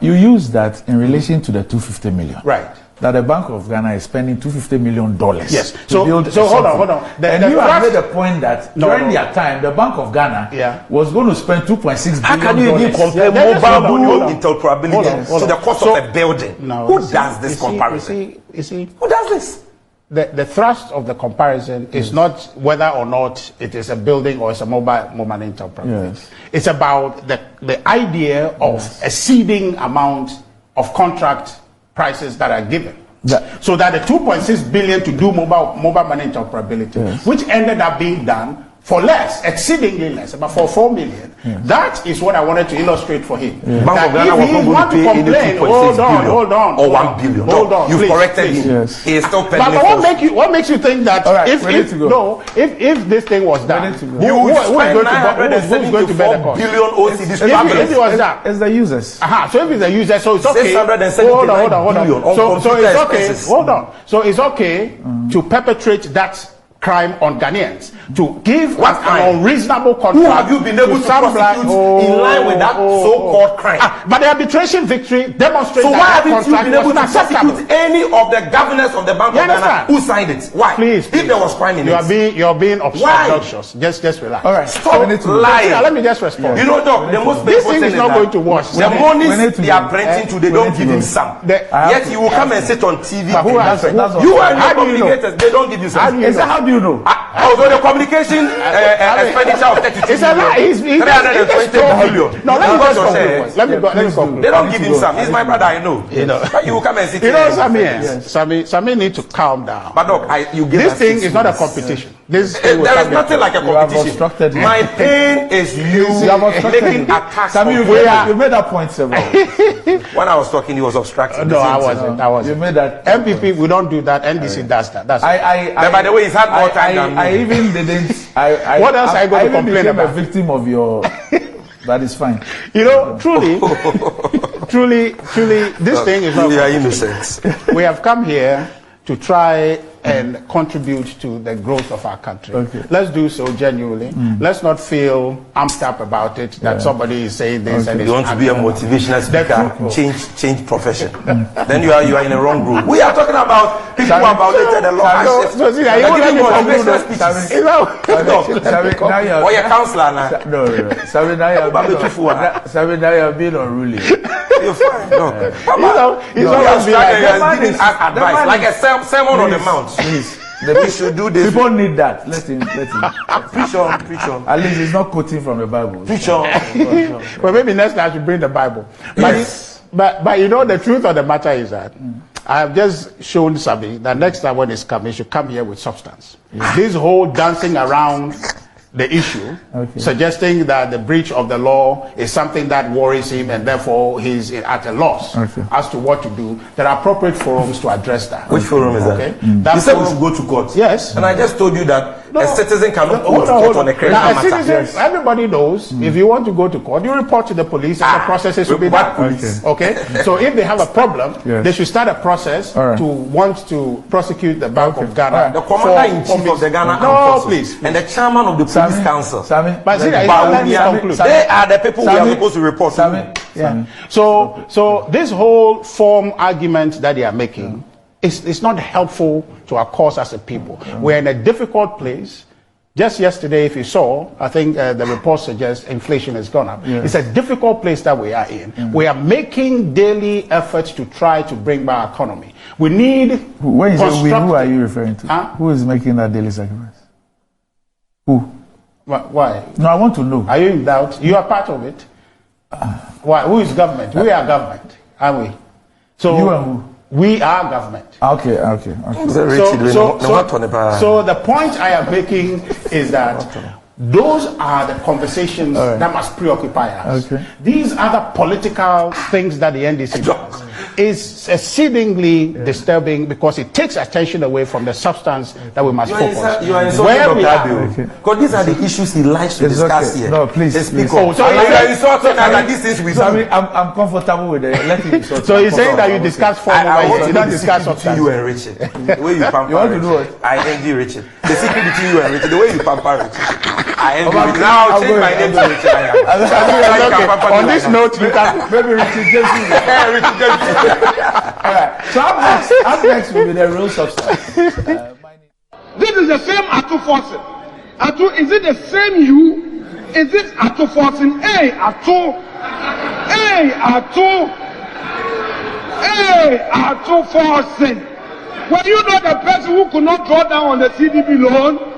you use that in relation to the 250 million. Right. That the Bank of Ghana is spending $250 million. Yes. So hold on. And you have made a point that during their time, the Bank of Ghana was going to spend $2.6 billion. How can you even compare mobile interoperability to the cost of a building? Who does this comparison? You see, who does this? The thrust of the comparison is not whether or not it is a building or it's a mobile interoperability. Yes. It's about the idea of a ceding amount of contract prices that are given. So that the 2.6 billion to do mobile money interoperability, which ended up being done for less, exceedingly less, about for 4 million. That is what I wanted to illustrate for him. Bank of Ghana was not going to pay any 2.6 billion or 1 billion. Hold on. You've corrected him. He is still pending. But what makes you think that if this thing was done, who is going to bear the cost? If it was that, it's the users. So if it's the users, so it's okay. Hold on. So it's okay. Hold on. So it's okay to perpetrate that crime on Ghanaians, to give an unreasonable contract. Who have you been able to prosecute in line with that so-called crime? But the arbitration victory demonstrates so why haven't you been able to prosecute any of the governors of the Bank of Ghana who signed it? Why? Please. If there was crime in it. You're being obnoxious. Just relax. All right. Stop lying. Let me just respond. You know, Doc, the most this thing is not going to wash. The monies they are printing to, they don't give him some. Yet he will come and sit on TV. You are obligated. They don't give you some. How do do you know? So the communication expenditure of 32 it's a lie. He's 320 billion. No, let me conclude. They don't give him some. He's my brother, I know. But you will come and sit here. Sammy need to calm down. But look, this thing is not a competition. There is nothing like a competition. My pain is you making attacks. Sammy, you made that point several. When I was talking, he was obstructing. No, I wasn't. You made that. MPP, we don't do that. NDC does that. That's by the way, he's had more time than me. I even didn't. What else are you going to complain about? I'm a victim of your. That is fine. You know, truly, this thing is not. We are innocent. We have come here to try and contribute to the growth of our country. Okay. Let's do so genuinely. Let's not feel amped up about it that somebody is saying this and you want to be a motivational speaker, change profession. Then you are in a wrong group. We are talking about people who have violated the law. So see, you want to or your counselor now. No. Sammy, now you have been unruly. You're fine. No. He's always giving us advice, like a sermon on the mount. Please. We should do this. People need that. Let him. Preach on. At least he's not quoting from the Bible. Preach on. Well, maybe next time I should bring the Bible. But you know, the truth of the matter is that I have just shown Sammy that next time when he's coming, he should come here with substance. This whole dancing around the issue, suggesting that the breach of the law is something that worries him and therefore he's at a loss as to what to do. There are appropriate forums to address that. Which forum is that? You said we should go to court. Yes. And I just told you that a citizen cannot go to court on a criminal matter. Everybody knows if you want to go to court, you report to the police and the processes will be done. Okay? So if they have a problem, they should start a process to want to prosecute the Bank of Ghana. The commander-in-chief of the Ghana Armed Forces and the chairman of the Police Council. But they are the people we are supposed to report to. So this whole form argument that they are making is not helpful to our cause as a people. We're in a difficult place. Just yesterday, if you saw, I think the report suggests inflation has gone up. It's a difficult place that we are in. We are making daily efforts to try to bring back our economy. We need. Who are you referring to? Who is making that daily sacrifice? Who? Why? No, I want to know. Are you in doubt? You are part of it. Why? Who is government? We are government, aren't we? So you and who? We are government. Okay. So the point I am making is that those are the conversations that must preoccupy us. These other political things that the NDC does is exceedingly disturbing because it takes attention away from the substance that we must focus. You are insulting Dr. Abiu. Because these are the issues he likes to discuss here. No, please. So you are insulting that these things we do. I'm comfortable with it. Let him insult. So he's saying that you discuss form over you don't discuss substance. You and Richard. The way you pamper you want to do it? I envy Richard. The secret between you and Richard, the way you pamper Richard. I envy Richard. Now I'll change my name to Richard. On this note, you can maybe Richard Gyamfi. All right. So up next will be the real substance. This is the same Atu forcing. Atu, is it the same you? Is it Atu forcing? Hey, Atu. Hey, Atu. Hey, Atu forcing. Were you not the person who could not draw down on the CDB loan?